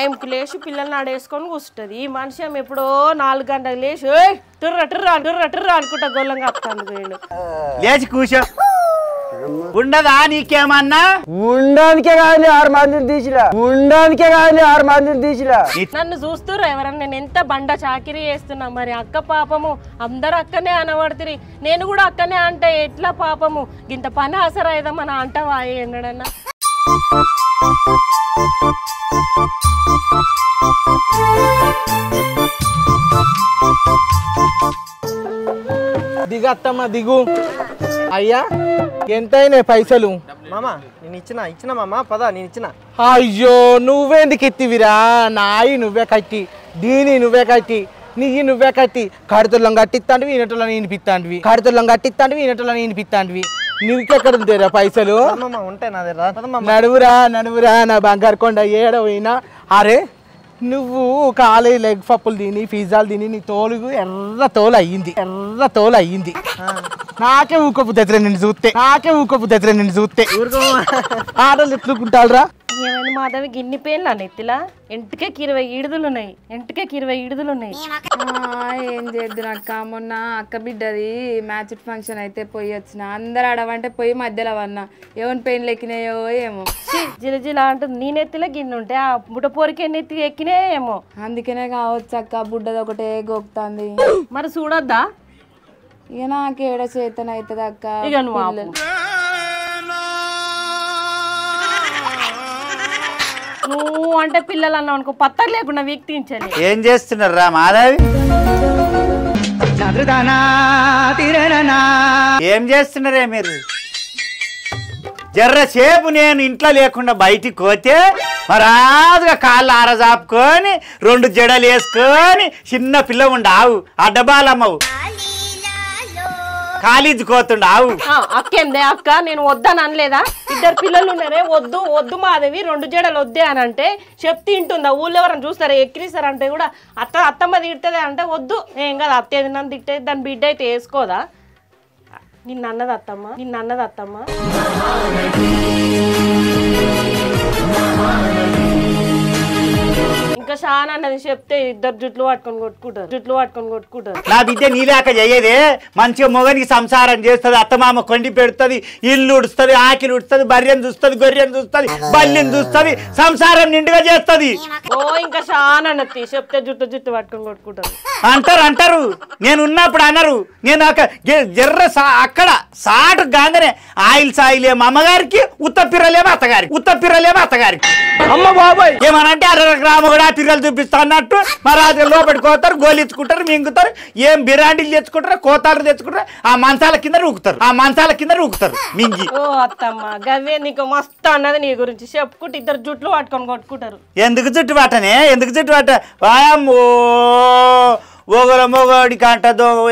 టైంకి లేచి పిల్లల్ని ఆడేసుకొని కూర్చుంటుంది. ఈ మనిషి ఏమో ఎప్పుడో 4 గంటలకు లేచి టుర్ర టుర్రా టుర్ర టుర్రా అనుకుంటా గొల్లంగా వస్తాను వీళ్ళు. లేచి కూర్చో. ఉండదా నీకేమన్నా? ఉండడానికే కానీ 6 మందిని తీసిలా. నన్ను చూస్తుర్రు ఎవరన్నా? నేను ఎంత బండ చాకిరీ చేస్తున్నా. మరి అక్క పాపము అందరు అక్కనే అనబడుతుంది. నేను కూడా అక్కనే అంటే ఎట్లా పాపము? ఇంత పని ఆసరైదా మన అంటవా ఎన్నడన్నా? దిగత్తమ్మ దిగు. అయ్యా ఎంతైనా పైసలు? మామ నేను ఇచ్చిన మామ పద నేను ఇచ్చిన. అయ్యో నువ్వెందుకు ఎత్తివిరా? నాయి నువ్వే కట్టి, దీని నువ్వే కట్టి, నీయి నువ్వే కట్టి. కడుతుల్లం కట్టిస్తాంటివి, ఈనటోళ్ళని ఈనిపిస్తాంటివి. నువ్వుకెక్కడ ఉంటారా పైసలు? ఉంటాయి నా దగ్గర. నడువురా నా బంగారు కొండ ఏడవైనా. అరే నువ్వు కాలేజీలో ఎగ్ పప్పులు తిని పిజ్జాలు తిని నీ తోలు ఎర్ర తోలు అయ్యింది. నాకే ఊకపోతే నిన్ను చూస్తే ఆటలు ఎట్లుకుంటారా? ఏమైనా మాధవికి ఇన్ని పేర్లు నెత్తిలా? ఎంటికే 20 ఇడుదలున్నాయి. ఏం చేద్దు అక్క, మొన్న అక్క బిడ్డది మ్యాచ్ ఫంక్షన్ అయితే పోయి వచ్చిన. అందరు ఆడవంటే పోయి మధ్యలో అన్నా ఏమని పెయిన్లు ఎక్కినాయో ఏమో. జిలజిల అంటుంది. నీ నెత్తిలో గిన్నె ఉంటే ఆ బుట్ట పోరికి నెత్తి ఎక్కినాయేమో. అందుకనే కావచ్చు అక్క, బుడ్డది ఒకటే గోక్తాంది. మరి చూడొద్దా? ఇక నాకు ఏడ చేతన అవుతుంది అక్క. ఇక నువ్వు అంటే పిల్లలు అన్నావు అనుకో, పత్తర్ లేకుండా వీక్తించాలి. ఏం చేస్తున్నారా మాధవి? ఏం చేస్తున్నారే మీరు? జర్రసేపు నేను ఇంట్లో లేకుండా బయటికి పోతే మరాదుగా కాళ్ళు ఆరజాపుకొని 2 జడలు వేసుకొని చిన్న పిల్ల ఉండావు, అడ్డబాలమ్మవు, కాలేజీ కోతుండావు. అక్కేందే అక్క, నేను వద్దని అనలేదా? 2 పిల్లలు ఉన్నారే, వద్దు మాధవి 2 జడలు వద్దే అని అంటే చెప్తే తింటుందా? ఊళ్ళో ఎవరైనా చూస్తారా? ఎక్కిరిస్తారంటే కూడా అత్తమ్మ తిడుతుంది అంటే వద్దు. ఏం కాదు, అత్తేది నన్ను తిట్టేది, దాని బిడ్డ అయితే వేసుకోదా? నిన్నన్నది అత్తమ్మ. ఇంకా చాలా అన్నది చెప్తే 2 జుట్లు పట్టుకొని కొట్టుకుంటారు. నా బిడ్డ నీలాక చెయ్యేదే. మంచిగా మొగనికి సంసారం చేస్తుంది, అత్తమామ కొండి పెడుతుంది, ఇల్లు ఉడుస్తుంది, ఆకిలు ఉడుస్తుంది, బర్రెను చూస్తుంది, గొర్రెను చూస్తుంది, బల్లిని చూస్తుంది, సంసారం నిండుగా చేస్తుంది. ఇంకా చాలా అన్నది చెప్తే జుట్టు పట్టుకొని కొట్టుకుంటారు. అంటారు. నేను ఉన్నప్పుడు అనరు. నేను జర్ర అక్కడ సాటు గాంగనే ఆయిల్ ఏమో అమ్మగారికి, ఉత్తపిర్రలేమో అత్తగారికి. అమ్మ బాబాయ్ ఏమనంటే 60 గ్రాములు కూడా పిర్రలు చూపిస్తా అన్నట్టు మరి లోపలికి పోతారు, గోలించుకుంటారు, మింగుతారు, ఏం బిరాండీలు తెచ్చుకుంటారు, కోతాలు తెచ్చుకుంటారు, ఆ మంచాల కింద రూకుతారు మింగి. ఓ అత్తమ్మ గవ్వే నీకు మస్తు అన్నది. నీ గురించి చెప్పుకుంటే 2 జుట్లు పట్టుకొని కొట్టుకుంటారు. ఎందుకు జుట్టు పట్ట వాయమ్మో. ఒగల మొగడికి అంట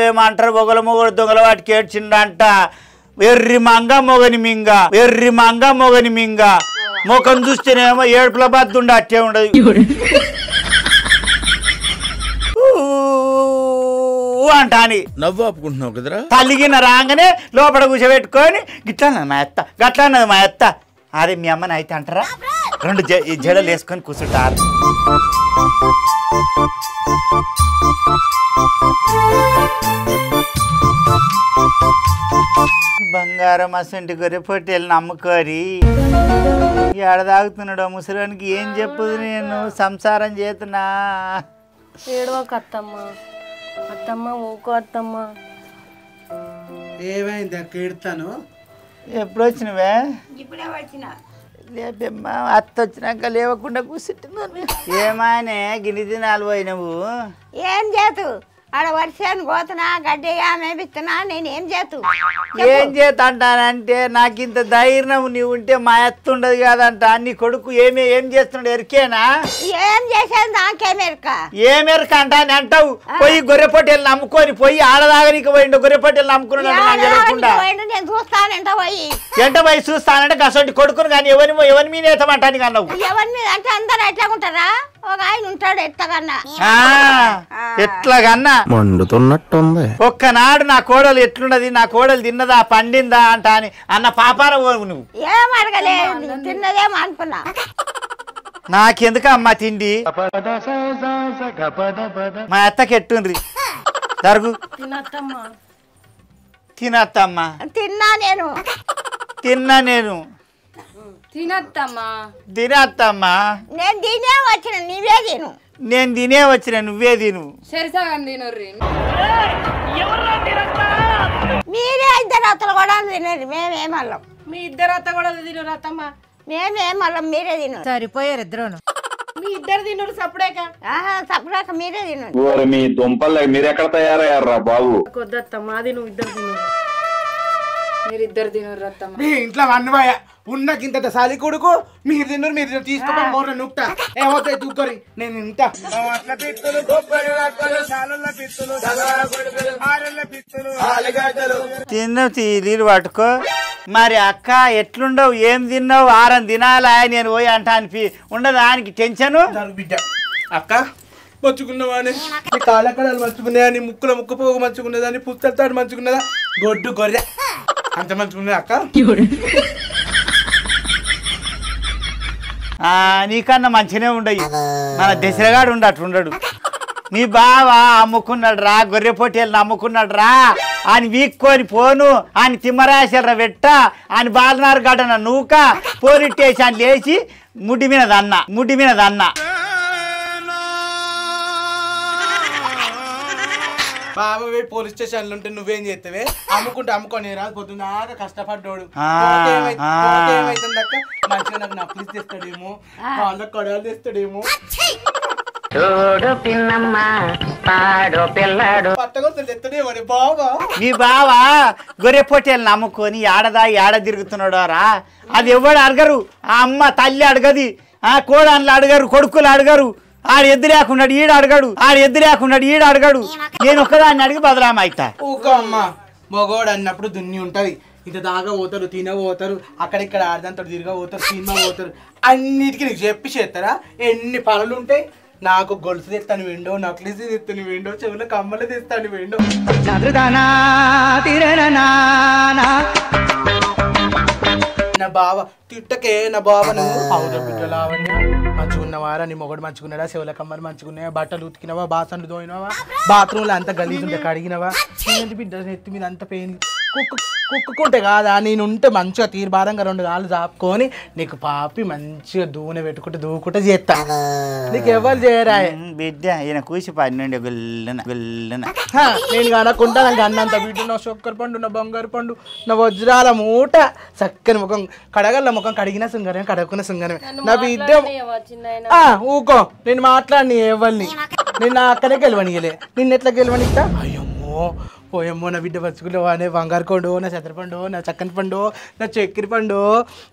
ఏమంటారు, ఒగల మొగడు దొంగల వాటికి ఏడ్చిండంట. ఎర్రి మంగ మొగని మింగ ముఖం చూస్తేనేమో ఏడుపుల బద్దుండి అట్టే ఉండదు. అంటాని నవ్వు ఆపుకుంటున్నావు కదరా. తల్లిగిన రాగానే లోపల కూర్చోబెట్టుకొని గట్లన్నది మా అత్త. అరే మీ అమ్మని అయితే అంటారా? 2 జడలు వేసుకొని కూర్చుంటారు. బంగారం అసంటి గొర్రె పొట్టేలు నమ్ముకోరి ఏడదాగుతున్నాడు ముసలానికి. ఏం చెప్పుదు? నేను సంసారం చేతున్నా. ఏడవక అత్తమ్మ ఊకో అత్తమ్మ. ఏమైంది అక్క? ఎడతాను. ఎప్పుడు వచ్చినవే? ఇప్పుడే వచ్చిన. లేపమ్మా, అత్త వచ్చినాక లేవకుండా కూర్చుంటున్నాను. ఏమానే గిన్నె దినాలు పోయినవు? ఏం చేతు ఆడ వర్షాన్ని పోతున్నా, గడ్డిగా మేపిస్తున్నా. నేనేం చేతు అంటానంటే నాకు ఇంత ధైర్యం నీవు ఉంటే మా ఎత్తు ఉండదు కాదంట. నీ కొడుకు ఏం చేస్తున్నాడు ఎరికేనా? ఏం చేసేది నాకేమెరక. ఏమెరక అంటావు? పోయి గొర్రె పొట్టేలు నమ్ముకొని పోయి ఆడదాగనికి పోయిండు. గొర్రె పొట్టేలు నమ్ముకున్నాడు. నేను చూస్తానంట పోయి ఎంట పోయి చూస్తానంటే గసంటి కొడుకును కానీ ఎవరి మీద ఎత్తమంటాను అన్నావు. ఎవరి మీద అంటే అందరు ఎట్లా ఉంటారా? ఒక ఆయన ఉంటాడు ఎట్లగన్నా. ఎట్లాగన్నా మండుతున్నట్టుంది. ఒక్కనాడు నా కోడలు ఎట్లున్నది, నా కోడలు తిన్నదా, పండిందా అంట అని అన్న పాపాన నువ్వు ఏం అడగలేదు, తిన్నదేమో అనుకున్నా. నాకెందుకమ్మా తిండి మా అత్తకి ఎట్టుండ్రి జరుగు తినత్తమ్మా తినత్తమ్మా తిన్నా నేను తిన్నా నేను తినత్తమ్మా తినత్తమ్మా నేను తినే వచ్చిన నీవే తిను నేను తినే వచ్చిన నువ్వే తిను సరిసగం తినర్రి మీరే ఇద్దరు అత్తలు కూడా తినేది మేమేమల్లం మీ ఇద్దరు అత్త కూడా తినరు అత్తమ్మా మేమేమల్లం మీరే తిను సరిపోయారు ఇద్దరును మీ ఇద్దరు తినరు సప్పుడేక సపడాక మీరే తిను మీ దుంపలు మీరెక్కడ తయారయ్యారా బాబు కొద్దత్తమ్మా అది నువ్వు ఇద్దరు తినరు మీరిద్దరు తినర్రు అత్తమ్మ మీ ఇంట్లో వన్నవాయ ఉన్నకింత సాలి కొడుకు మీరు తిన్నారు తీసుకోవడం మోర నుక్త ఏమవుతాయి దూకొని నేను ఇంత తిన్నావు నీళ్ళు పట్టుకో మరి అక్క ఎట్లుండవు ఏం తిన్నావు 6 దినాలా నేను పోయి అంటానికి ఉండదు ఆయనకి టెన్షను బిడ్డ అక్క మంచుకున్నావా నీ కాళ్ళకడాలు మంచుకున్నాయా నీ ముక్కుల ముక్కు పోగు మంచుకున్నదా నీ పుస్తకాలు మంచుకున్నదా గొడ్డు గొర్రె అంత మంచుకున్నదా అక్క నీకన్నా మంచిగానే ఉండయి మన దశరగాడు ఉండడు నీ బావ అమ్ముకున్నాడు రా గొర్రె పొట్టేళ్ళని అమ్ముకున్నాడు రా ఆయన వీక్కొని పోను ఆయన తిమ్మరాశారా వెట్ట ఆయన బాలనారు గడన నూక పోరిట్టేసి ఆయన లేచి ముడ్డి మీద దన్న బాబాయ్ పోలీస్ స్టేషన్లు ఉంటే నువ్వేం చేస్తావే అమ్ముకొని రాదు పొద్దున్నాక కష్టపడ్డాడు ఏమైతుంది అక్క మంచిగా నాకు నప్పులు తెస్తాడేమో వాళ్ళ కొడవలు తెస్తాడేమో పట్టగొంతులు తెస్తాడేమో బాబా నీ బావ గొర్రె పొట్టేళ్ళని అమ్ముకొని ఏడ తిరుగుతున్నాడు రా అది ఎవడు అడగరు ఆ అమ్మ తల్లి అడగది ఆ కోడన్లు అడగరు కొడుకులు అడగరు ఆడు ఎద్దు లేకున్నాడు ఈడు అడగడు నేను ఒక్కదాన్ని అడిగి బదలాం అవుతా ఊకో అమ్మ మగోడు అన్నప్పుడు దున్ని ఉంటది ఇంత దాకా పోతారు పోతారు అక్కడిక్కడ ఆడదాంతో తిరిగా పోతారు సినిమా పోతారు అన్నిటికీ నీకు చెప్పి చేస్తారా ఎన్ని పనులు ఉంటాయి నాకు గొలుసు తెస్తాను విండో నక్లీస్ తెస్తాను విండో చెవుల కమ్మలు తెస్తాను విండో నా బావ తిట్టకే నా బావ నువ్వు అవునా బిడ్డలా మంచుకున్నవారా నీ మొగడు మంచుకున్నాడా చెవుల కమ్మలు మంచుకున్నావా బట్టలు ఉతికినవా బాసన్లు తోయినవా బాత్రూమ్లో అంత గలీజ్ ఉంటే కడిగినవా ఏంటి బిడ్డ నెత్తి మీద అంత పెయిన్ కుక్కుంటే కాదా నేనుంటే మంచిగా తీర్బారంగా 2 కాళ్ళు చాపుకొని నీకు పాపి మంచిగా దూనె పెట్టుకుంటే దూకుంటే చేస్తా నీకు ఎవరు చేయరా బిడ్డ ఈయన కూసి పన్నెండు గుల్లన నేను కనకుండా నాకు అన్నంత బిడ్డ నా చొక్కర పండు నా బంగారు పండు నా వజ్రాల మూట చక్కని ముఖం కడగల్ల ముఖం కడిగిన శృంగారమే కడగకున్న శృంగారమే నా బిడ్డ ఊకో నేను మాట్లాడిని ఎవరిని నేను నా అక్కడే గెలవనియలే నిన్న ఎట్లా గెలవనిస్తా అయ్యమ్మో పోయమ్మో నా బిడ్డ పచ్చుకున్నావా నే బంగారు కొండు నా చంద్రపండు నా చక్కని పండు నా చక్కెర పండు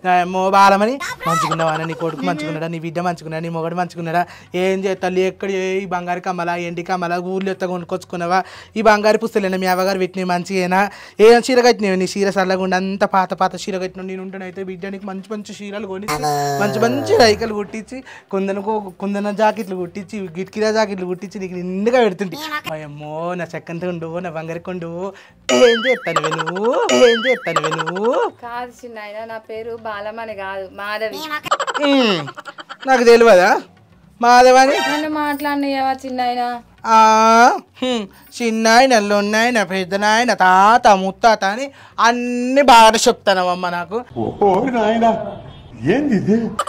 నా అమ్మో బాలమని మంచుకున్నావా నీ కొడుకు మంచుకున్నాడా నీ బిడ్డ మంచుకున్నాడా నీ మొగడు మంచుకున్నాడా ఏం చేస్తాను ఎక్కడ ఈ బంగారు కమ్మల ఎండి కమ్మల ఊర్లో ఎత్త కొనుక్కొచ్చుకున్నావా ఈ బంగారు పుస్తలేనా మీ అవ్వగారు పెట్టినవి మంచిగా ఏం చీర కట్టినవి నీ చీర సల్లగుండా అంత పాత చీర కట్టిన నేను ఉంటేనైతే బిడ్డనికి మంచి చీరలు కొనిచ్చి మంచి రైకలు కుట్టించి కుందన జాకెట్లు కుట్టించి గిట్కిరా జాకెట్లు కుట్టించి నీకు నిండుగా పెడుతుంది అమ్మో నా చక్కని కొండు నా బంగారు ఏం చేస్తాను నువ్వు కాదు చిన్న నా పేరు బాలమని కాదు మాధవి నాకు తెలియదా మాధవని నన్ను మాట్లాడినవా చిన్న చిన్నాయనలు ఉన్నాయి నా పెద్దనాయన తాత ముత్తాత అని అన్ని బాగా చెప్తానమ్మా నాకు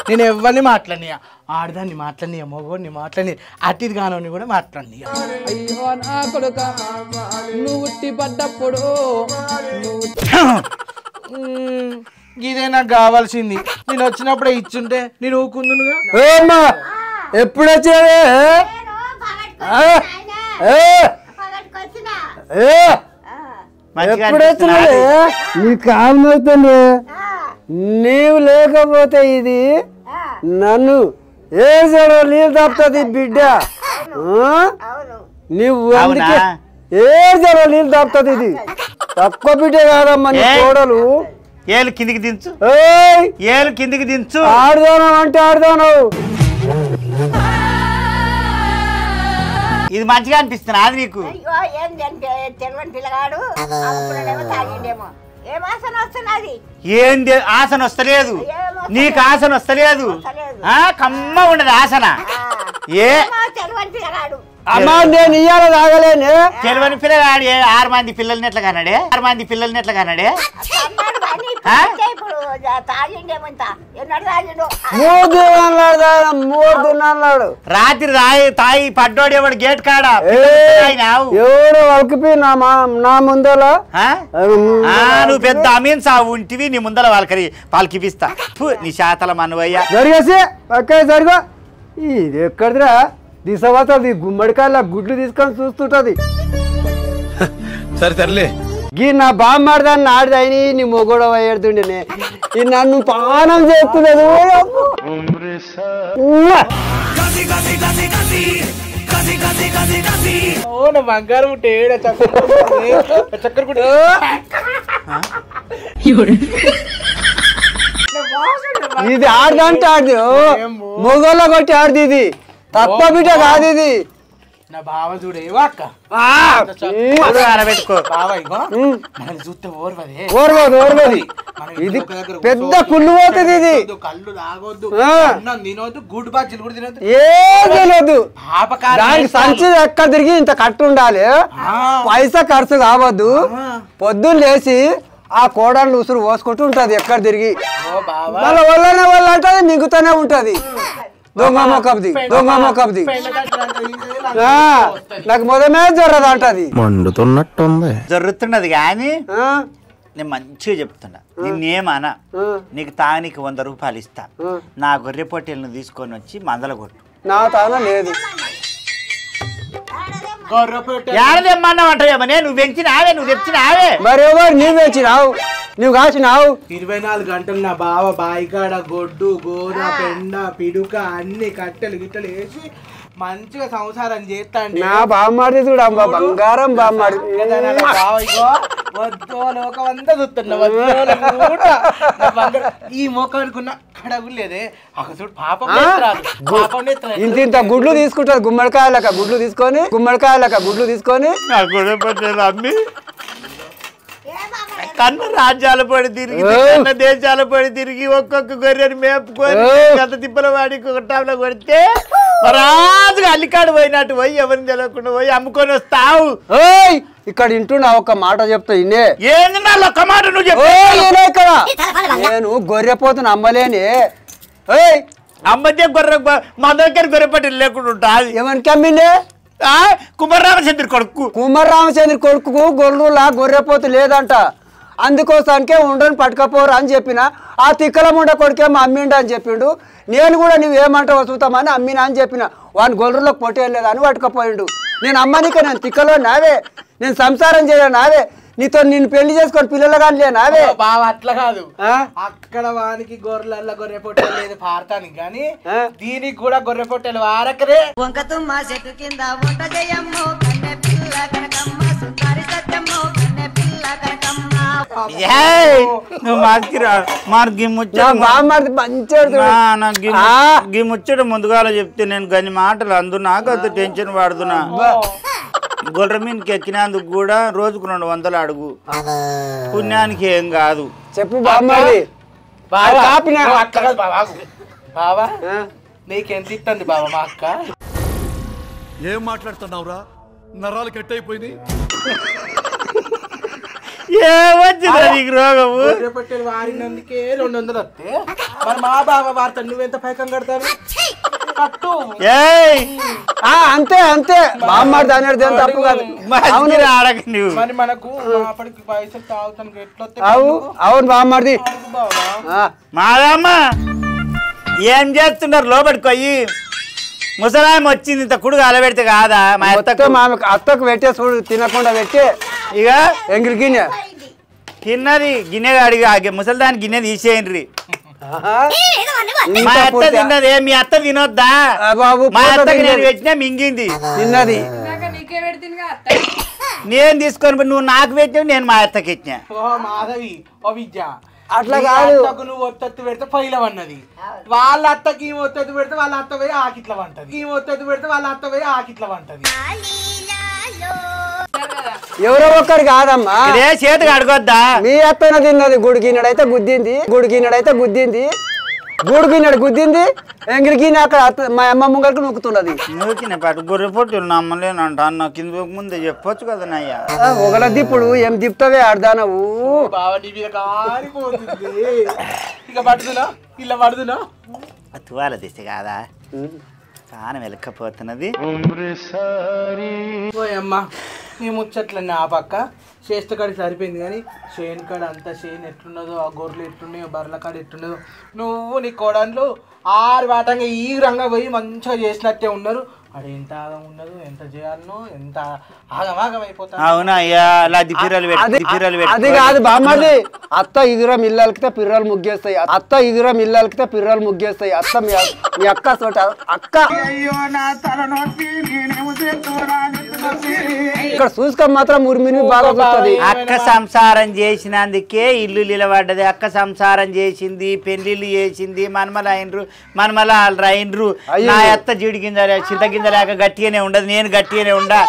నేను ఎవరిని మాట్లాడినా ఆడదాన్ని మాట్లాడినా మగోడిని మాట్లాడి అతిథి కానోని కూడా మాట్లాడినా అయ్యో నా కొడుక నువ్వు ఉట్టి పడ్డప్పుడు ఇదే నాకు కావాల్సింది నేను వచ్చినప్పుడే ఇచ్చుంటే నేను ఊకుందునుగా ఎప్పుడు వచ్చావే ఎప్పుడు వచ్చినావే నీ కాలమవుతుంది నీవు లేకపోతే ఇది నన్ను ఏ జరో నీళ్ళు తప్పుతుంది బిడ్డ నీవు అందుకే ఏ జరో నీళ్ళు తప్పుతుంది ఇది తక్కువ బిడ్డ కాదమ్మా నీ కోడలు ఏలు కిందికి దించు ఆడదాను అంటే ఆడదాను ఇది మంచిగా అనిపిస్తున్నా అది నీకు అయ్యో ఏం తెలియని పిల్లగాడు తాగిండేమో ఏ వాసన వస్తున్నది? ఏంది ఆసన వస్తలేదు? నీకు ఆసన వస్తలేదు? కమ్మ ఉండదు ఆసన. ఏ తెలివని పిల్లగాడు అమ్మా నేను ఇయ్యాల తాగలేనే. తెలివని పిల్లగాడు 6 మంది పిల్లల్ని ఎట్లా కన్నాడే? 6 మంది పిల్లల్ని ఎట్లా కన్నాడే? ఇప్పుడు తాగిండేమంతా ఎన్నడు తాగిండు? 3 దినాలు రాత్రి తాయి పడ్డోడు ఎవడు గేట్ కాడ ఎవరు వాళ్ళకి నా ముందర నువ్వు పెద్ద అమీన్ సాగు ఉంటివి, నీ ముందర వాళ్ళకి ఇస్తా. నీ శాతల మనవయ్యా జరిగేసి పక్క జరుగు. ఇది ఎక్కడిదిరా దిశవతది గుమ్మడికాయల గుడ్లు తీసుకొని చూస్తుంటది. సరే సర్లే. గీ నా బామ్మాడదాన్ని ఆడిదాయని నీ మొగోడ ఏడుతుండేనే. ఇది నన్ను పానం చేస్తున్నది. బంగారం ఉంటే చక్కెర ఇది ఆడదంటే ఆడదు, మొగోళ్ళ కొట్టి ఆడది. ఇది తక్కువ బిడ్డ కాదు ఇది. నా బావ చూడే అక్క పెట్టుకో చూస్తే ఓర్వదే ఓర్వది. ఇది పెద్ద కుళ్ళు పోతుంది. ఇది కళ్ళు తాగొద్దు, తినొద్దు, గుడ్ బాజీలు కూడా తినొద్దు, ఏం తెలియదు. దానికి సంచి ఎక్కడ తిరిగి ఇంత కట్టు ఉండాలి, పైసా ఖర్చు కావద్దు. పొద్దున్న లేచి ఆ కోడలు ఉసురు పోసుకుంటూ ఉంటది ఎక్కడ తిరిగి. వాళ్ళ వల్లనే వాళ్ళు అంటది, మింగుతూనే ఉంటది. దొంగ మొక్కది నాకు మొదమే జర్రదు అంటది. మండుతున్నట్టుంది. జరుగుతున్నది కానీ నేను మంచిగా చెప్తున్నా. నిన్నేమన్నా నీకు తానికి 100 రూపాయలు ఇస్తా. నా గొర్రె పొట్టేలను తీసుకొని వచ్చి మందల కొట్టు. నా తాన లేదు. ఏడదేమన్నావంటావేమో నువ్వు పెంచినావే, నువ్వు తెచ్చినావే. మరి ఎవరు నీవు పెంచినావు, నువ్వు కాసినావు. 24 గంటలు నా బావ బాయికాడ గొడ్డు గోద పెండ పిడుక అన్ని కట్టెలు గిట్టెలు వేసి మంచిగా సంసారం చేస్తాండి. నా బామ్మాడి చూడ బంగారం బామ్మాడి. లోకమంతా చూస్తున్నా ఈ మొక్క అనుకున్న కడగులేదే అక్కడ పాపం ఇంత గుడ్లు తీసుకుంటారు. గుమ్మడికాయలక గుడ్లు తీసుకొని అమ్మి కన్ను రాజ్యాల పడి తిరిగి దేశాల పడి తిరిగి ఒక్కొక్క గొర్రెని మేపుకొని గత తిప్పల వాడికి కొట్టాలో కొడితే రాజుగా అల్లికాడు పోయినట్టు పోయి ఎవరిని తెలియకుండా పోయి అమ్ముకొని వస్తావు. ఇక్కడ ఇంటున్నా ఒక మాట చెప్తా. ఇన్నే ఏంది నా ఒక్క మాట నువ్వు చెప్పు. ఇక్కడ నేను గొర్రెపోతున్న అమ్మలేని అమ్మతే గొర్రె మా దగ్గర గొర్రె పట్టి లేకుండా ఉంటాది. ఎవరికి అమ్మిండే? కుమారరామచంద్ర కొడుకు గొర్రెలా గొర్రెపోతు లేదంట. అందుకోసానికే ఉండని పట్టుకపోరు అని చెప్పిన. ఆ తిక్కల ముండ కొడుకేమో అమ్మిండు అని చెప్పిండు. నేను కూడా నువ్వేమంటావో చూస్తామని అమ్మినా అని చెప్పిన. వాని గొర్రెలకు పొట్టేయలేదు అని పట్టుకపోయిండు. నేను అమ్మనిక నేను తిక్కలో నావే, నేను సంసారం చేయను నావే, నీతో నిన్ను పెళ్లి చేసుకొని పిల్లలు కానీ లేనావే. బావ అట్లా కాదు, అక్కడ వానికి గొర్రెల గొర్రె పొట్టేలు లేదు పారతానికి కానీ దీనికి కూడా గొర్రె పొట్టేలు వారకరే. ముచ్చట ముందుగాల చెప్తే నేను గని మాటలు అందునా కదా టెన్షన్ పడుతున్నా. గొర్రె మీదకి ఎక్కినందుకు కూడా రోజుకు 200 అడుగు, పుణ్యానికి ఏం కాదు. చెప్పు బావా నీకెంత ఇస్తుంది బావ మా అక్క? ఏం మాట్లాడుతున్నావురా, నరాలు కట్ అయిపోయింది. ఏమొచ్చింది నీకు రోగము? పొట్టేలు వారినందుకే 200 వస్తే మరి మా బావ వార్త నువ్వెంత పైకం కడతావు? అంతే అంతే బామ్మాడి అనేది ఏం తప్పు కాదు. మరి మనకు అప్పటికి పైసలు తాగుతానికి ఎట్లా? అవును బామ్మాడిది. మాదమ్మ ఏం చేస్తున్నారు? లోపలికి పోయి ముసలాయం వచ్చింది, ఇంత కుడుగు అలబెడితే కాదా? మా అత్తకు పెట్టే చూడు, తినకుండా పెట్టి ఇక ఎంగిలి గిన్నె తిన్నది. గిన్నె అడిగి ముసలిదాని గిన్నె తీసేయండి. మా అత్త తిన్నది, మీ అత్త తినొద్దా? మా అత్తకి నేను పెట్టినా మింగింది తిన్నది. నేను తీసుకొని నువ్వు నాకు పెట్టినావు, నేను మా అత్తకి ఇచ్చినా. మాధవి ఓ విద్య అట్లా కాదు. నువ్వు ఒత్తు పెడితే పైలవన్నది, వాళ్ళ అత్తకి ఒత్తు పెడితే వాళ్ళ అత్త పోయి ఆకిట్ల వంటది, ఒత్తు పెడితే వాళ్ళ అత్త పోయి ఆకిట్ల వంటది. ఎవరో ఒక్కరు కాదమ్మా చేతికి అడగొద్దా మీ అత్తన తిన్నది గుడిగిన్నడైతే గుద్దింది గూడుగిన్నడు గుద్దింది ఎంగిలిగిన అక్కడ మా అమ్మ ముంగలకు నొక్కుతున్నది నూకిన పాటు గొర్రె పొట్టులు నమ్మలేనంట అన్న కింద ముందే చెప్పొచ్చు కదా నయ్యా ఒకల దిప్పుడు ఏం దిప్తవే ఆడదానవు తువాల దిశ కాదా ప్రాణం వెలక్కపోతున్నది అమ్మా నీ ముచ్చట్లన్నీ ఆ పక్క చేష్ట కాడికి సరిపోయింది కానీ చేను కాడ అంతా చేను ఎట్లున్నదో ఆ గొర్రెలు ఎట్లున్నాయో బర్రెల కాడ ఎట్లున్నదో నువ్వు నీ కోడన్లు ఆరు వాటంగా ఈ రంగా పోయి మంచిగా చేసినట్టే ఉన్నారు అది ఎంత ఆగం ఉన్నదో ఎంత చేయాలనో ఎంత ఆగమాగం అయిపోతా అవునా అయ్యా లద్ది పిర్రలు అది కాదు బామ్మది అత్త ఇగురం ఇల్లకితే పిర్రలు ముగ్గేస్తాయి అత్త మీ అక్క చోట అక్క ఇక్కడ చూసుకో మాత్రం మురిమిని బాగా చూస్తుంది అక్క సంసారం చేసినందుకే ఇల్లు నిలబడ్డది అక్క సంసారం చేసింది పెళ్లిళ్ళు చేసింది మనమల అయినరు నా అత్త జీడి గింజ చింత గింజ లేక గట్టిగానే ఉండదు నేను గట్టిగానే ఉండా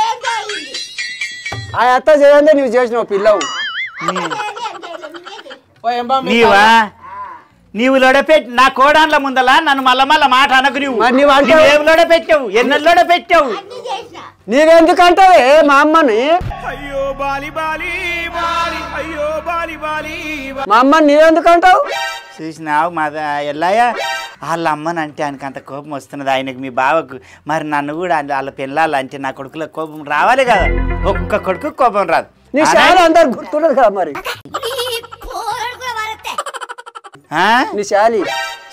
ఆ అత్త చేయండి నువ్వు చేసినావు పిల్లవు నీవా నీవు లోడపెట్టి నా కోడాన్ల ముందలా నన్ను మళ్ళా మాట అనకు నువ్వు లోడపెట్టావు ఎన్నెల్లోడపెట్టావు నీవెందుకంటావే మా అమ్మని మా అమ్మని నీవెందుకంటావు చూసినావు మా ఎల్లయ్య వాళ్ళ అమ్మని అంటే ఆయనకి అంత కోపం వస్తున్నది ఆయనకు మీ బావకు మరి నన్ను కూడా వాళ్ళ పిల్లలంటే నా కొడుకుల కోపం రావాలి కదా ఒక్క కొడుకు కోపం రాదు నీ శాలి అందరు గుర్తున్నది కదా మరి నీ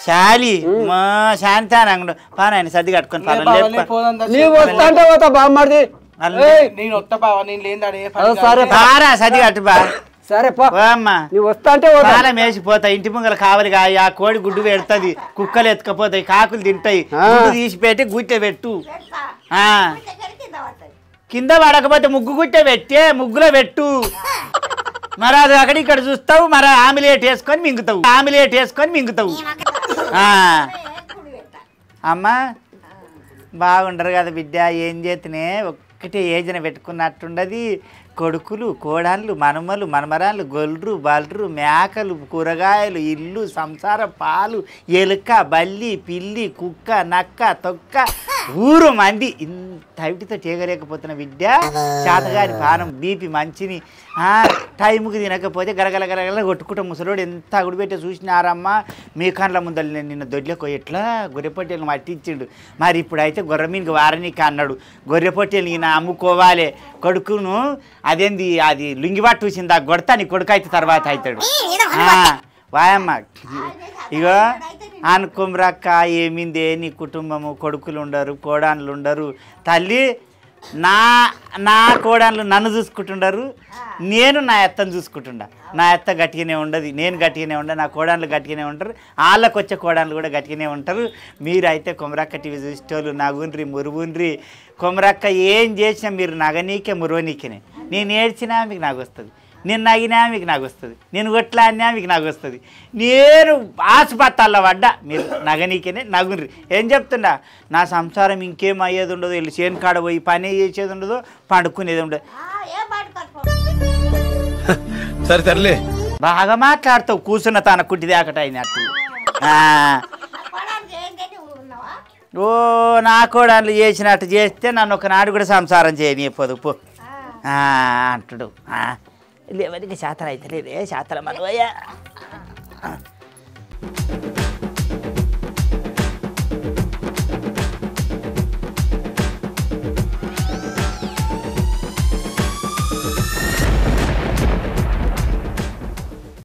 శాలి మా శాంతి పానాయన సర్ది కట్టుకొని నీవు వస్తా పోతా బామ్మది నేను వస్తా బావా నేను లేని సర్ది కట్టు బా సరే అమ్మా నువ్వు వస్తా అంటే కాలం వేసిపోతా ఇంటి ముంగల కావాలి ఆ కోడి గుడ్డు పెడుతుంది కుక్కలు ఎత్తుకపోతాయి కాకులు తింటాయి గుడ్డు తీసి పెట్టి గుట్టె పెట్టు కింద పడకపోతే ముగ్గు గుట్టె పెట్టే ముగ్గులో పెట్టు మరి అది అక్కడ ఇక్కడ చూస్తావు మరి ఆమ్లెట్ వేసుకొని మింగుతావు అమ్మా బాగుండరు కదా బిడ్డ ఏం చేతనే ఒక్కటే ఏజన పెట్టుకున్నట్టుండది కొడుకులు కోడళ్ళు మనమలు మనమరాళ్ళు గొల్లు బల్లు మేకలు కూరగాయలు ఇల్లు సంసారం పాలు ఎలుక బల్లి పిల్లి కుక్క నక్క తొక్క ఊరు మంది ఇంత అవిటితో చేయలేకపోతున్న విద్య చేతగాని పానం బీపీ మంచిని టైంకి తినకపోతే గరగల కొట్టుకుంటా ముసలోడు ఎంత అగుడు చూసినారమ్మా మీ కండ్ల ముందలు నేను నిన్న దొడ్లకు ఎట్లా గొర్రెపొట్టెలను మట్టించిండు మరి ఇప్పుడైతే గొర్రెమీనికి వారనీకి అన్నాడు గొర్రెపొట్టెలు ఈయన అమ్ముకోవాలి కొడుకును అదేంది అది లుంగిబాటు చూసింది ఆ కొడతా నీ కొడుకు అయితే తర్వాత అవుతాడు వాయమ్మ ఇగో అనుకుమ్రక్క ఏమిందే నీ కుటుంబము కొడుకులు ఉండరు కోడాన్లు ఉండరు తల్లి నా కోడాన్లు నన్ను చూసుకుంటుండరు నేను నా అత్తను చూసుకుంటుండా నా అత్త గట్టిగానే ఉండదు నేను గట్టిగానే ఉండ నా కోడాన్లు గట్టిగానే ఉంటారు వాళ్ళకు వచ్చే కోడాన్లు కూడా గట్టిగానే ఉంటారు మీరైతే కొమరక్క టీవీ చూసేటోళ్ళు నగుండ్రి మురుగుండ్రి కొమరక్క ఏం చేసినా మీరు నగనీకే మురువనీకేనే నేను ఏడ్చినా మీకు నాకు వస్తుంది నేను నగినా మీకు నాకు వస్తుంది నేను కొట్లాడినా మీకు నాకు వస్తుంది నేను ఆసుపత్రాల్లో పడ్డా మీరు నగనీకేనే నగుండ్రి ఏం చెప్తుండా నా సంసారం ఇంకేం అయ్యేది ఉండదు వీళ్ళు చేను కాడ పోయి పని చేసేది ఉండదు పండుకునేది ఉండదు సరే సర్లే బాగా మాట్లాడతావు కూర్చున్న తన కుట్టిది అకట అయినట్టు ఓ నా కోడళ్ళు చేసినట్టు చేస్తే నన్ను ఒకనాడు కూడా సంసారం చేయనియపోదు పో అంటుడు లేవరికి శాతం అయితే లేదే శాతల మనవయ్యా